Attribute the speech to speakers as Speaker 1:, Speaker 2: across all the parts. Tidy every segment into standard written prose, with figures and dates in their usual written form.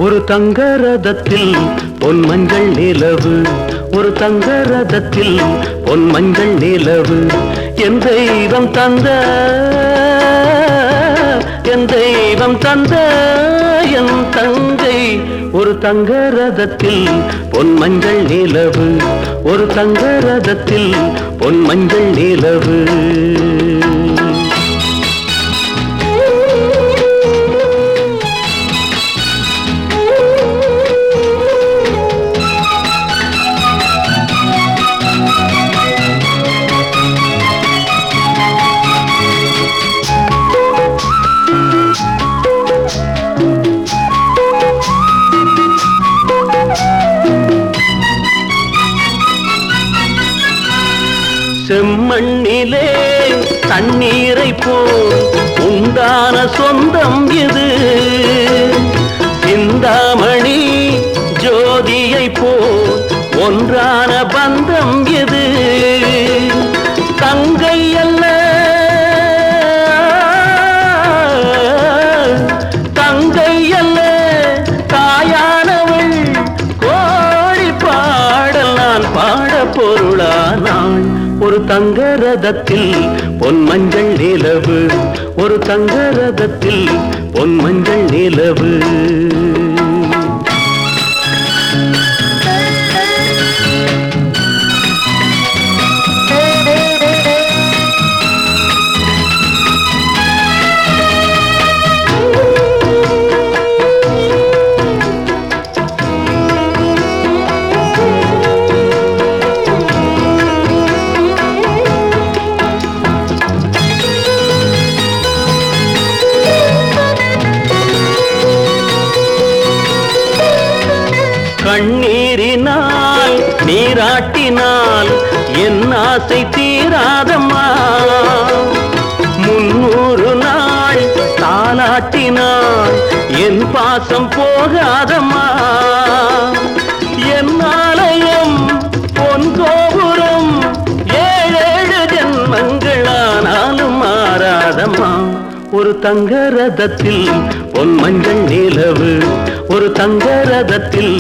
Speaker 1: ஒரு தங்க ரதத்தில் பொன் மஞ்சள் நிலவு, ஒரு தங்க ரதத்தில் பொன் மஞ்சள் நிலவு. என் தெய்வம் தந்த, என் தெய்வம் தந்த என் தங்கை. ஒரு தங்க ரதத்தில் பொன் மஞ்சள் நிலவு, ஒரு தங்க ரதத்தில் பொன் மஞ்சள் நிலவு. செம்மண்ணிலே தண்ணீரை போல் உண்டான சொந்தம் இது, சிந்தாமணி ஜோதியை போல் ஒன்றான பந்தம் இது. தங்கை அல்ல தங்கை அல்ல தாயானவள், கோடி பாடல் நான் பாட பொருளானாள். ஒரு தங்க ரதத்தில் பொன் மஞ்சள் நிலவு, ஒரு தங்க ரதத்தில் பொன் மஞ்சள் நிலவு. கண்ணீரினால் நீராட்டினால் என் ஆசை தீராதம்மா, 300 நாள் தாலாட்டினால் என் பாசம் போகாதம்மா. என் ஆலயம் பொன் கோபுரம் 7 ஜென்மங்களானாலும் மாறாதம்மா. ஒரு தங்க ரதத்தில் பொன் மஞ்சள் நிலவு, ஒரு தங்க ரதத்தில்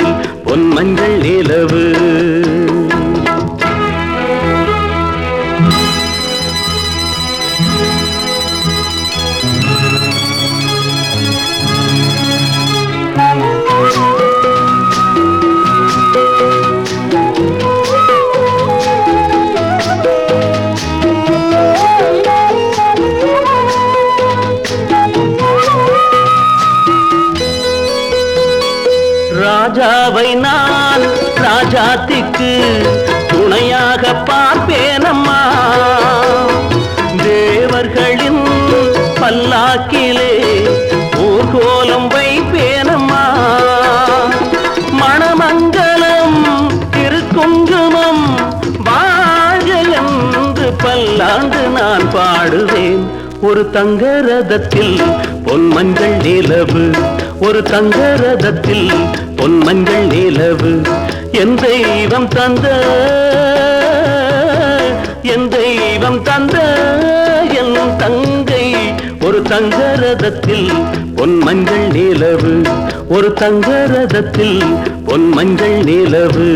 Speaker 1: பொன் மஞ்சள் நிலவு. ராஜாவை நான் ராஜாத்திக்கு துணையாக பார்ப்பேனம்மா, தேவர்களின் பல்லாக்கிலே ஊர்கோலம் வைப்பேனம்மா. மணமங்கலம் திருக்குங்குமம் வாழ்க என்று பல்லாண்டு நான் பாடுவேன். ஒரு தங்க ரதத்தில் பொன் மஞ்சள் நிலவு, ஒரு தங்க ரதத்தில் பொன் மஞ்சள் நிலவு. என் தெய்வம் தந்த, என் தெய்வம் தந்த என் தங்கை. ஒரு தங்க ரதத்தில் பொன் மஞ்சள் நிலவு, ஒரு தங்க ரதத்தில் பொன் மஞ்சள் நிலவு.